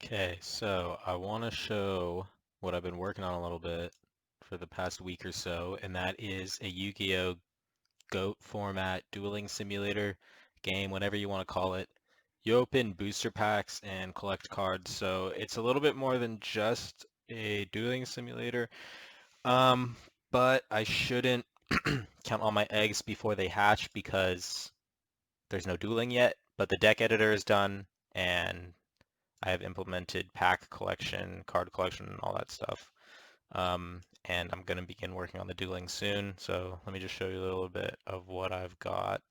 Okay, so I want to show what I've been working on a little bit for the past week or so, and that is a Yu-Gi-Oh! GOAT format dueling simulator game, whatever you want to call it. You open booster packs and collect cards, so it's a little bit more than just a dueling simulator. Um, but I shouldn't count all my eggs before they hatch because there's no dueling yet, but the deck editor is done, and I have implemented pack collection, card collection, and all that stuff. And I'm going to begin working on the dueling soon. So let me just show you a little bit of what I've got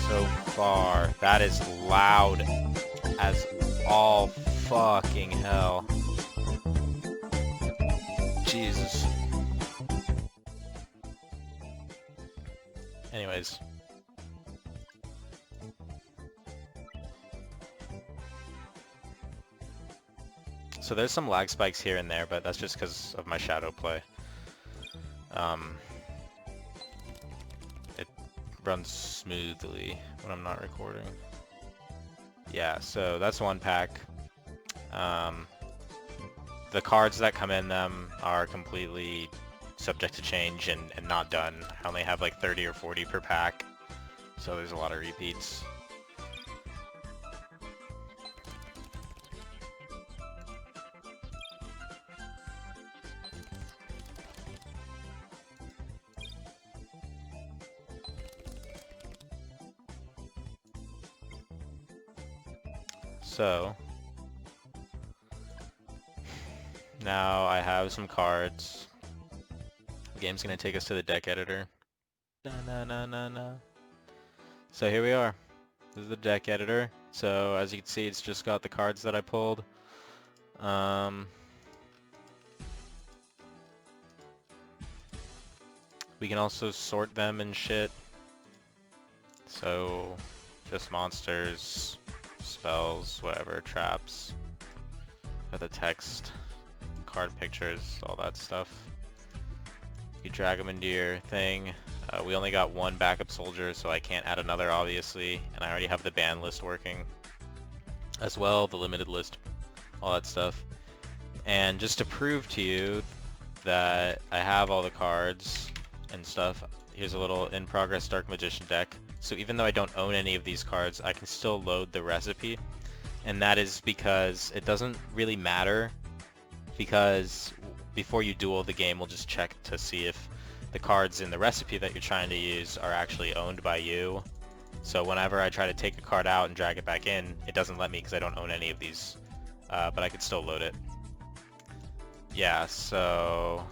so far. That is loud as all fucking hell. Jesus. Anyways. So there's some lag spikes here and there, but that's just because of my shadow play. It runs smoothly when I'm not recording. Yeah, so that's one pack. The cards that come in them are completely subject to change and not done. I only have like 30 or 40 per pack, so there's a lot of repeats. So now I have some cards. The game's gonna take us to the deck editor. So here we are. This is the deck editor. So as you can see, it's just got the cards that I pulled. We can also sort them and shit. So just monsters, spells, whatever, traps. Got the text, card pictures, all that stuff. You drag them into your thing. We only got one backup soldier, so I can't add another, obviously. And I already have the ban list working as well, the limited list, all that stuff. And just to prove to you that I have all the cards and stuff, here's a little in-progress Dark Magician deck. So even though I don't own any of these cards, I can still load the recipe. And that is because it doesn't really matter, because before you duel, the game will just check to see if the cards in the recipe that you're trying to use are actually owned by you. So whenever I try to take a card out and drag it back in, it doesn't let me because I don't own any of these, but I could still load it. Yeah, so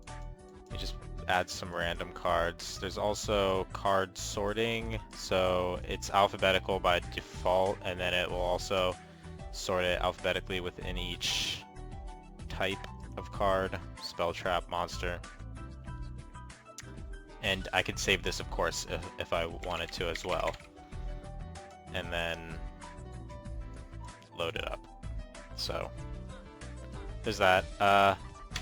let me just add some random cards. There's also card sorting, so it's alphabetical by default, and then it will also sort it alphabetically within each type of card, spell, trap, monster. And I could save this, of course, if I wanted to as well. And then load it up. So there's that.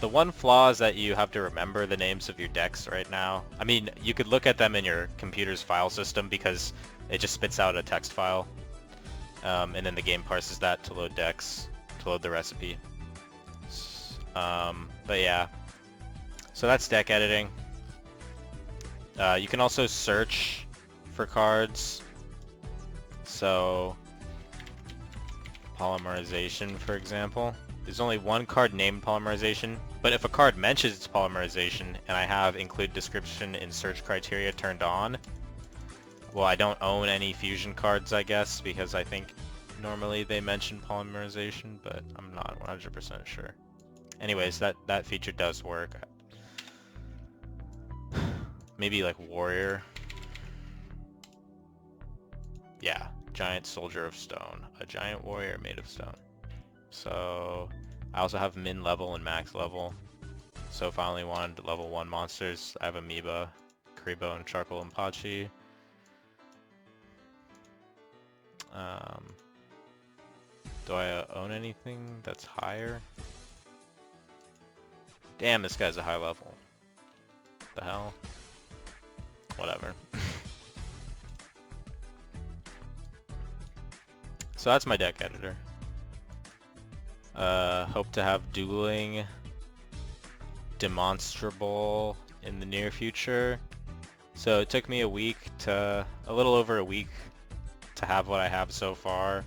The one flaw is that you have to remember the names of your decks right now. I mean, you could look at them in your computer's file system because it just spits out a text file. And then the game parses that to load decks, to load the recipe. But yeah, so that's deck editing. You can also search for cards. So Polymerization, for example. There's only one card named Polymerization, but if a card mentions its Polymerization and I have include description in search criteria turned on, well, I don't own any fusion cards, I guess, because I think normally they mention Polymerization, but I'm not 100% sure. Anyways, that feature does work. Maybe like warrior. Yeah, giant soldier of stone. A giant warrior made of stone. So I also have min level and max level. So if I only wanted level 1 monsters, I have Amoeba, Kuriboh, and Charcoal and Pachi. Do I own anything that's higher? Damn, this guy's a high level. The hell? Whatever. So that's my deck editor. Hope to have Dueling demonstrable in the near future. So it took me a little over a week to have what I have so far.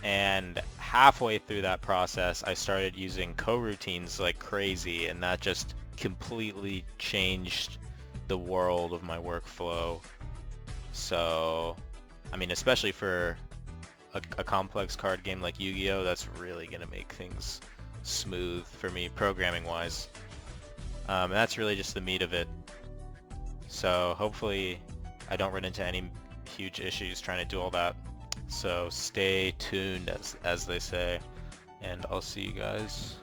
And halfway through that process, I started using coroutines like crazy, and that just completely changed the world of my workflow. So, I mean, especially for a complex card game like Yu-Gi-Oh, that's really gonna make things smooth for me programming-wise. And that's really just the meat of it. So hopefully I don't run into any huge issues trying to do all that. So stay tuned, as they say, and I'll see you guys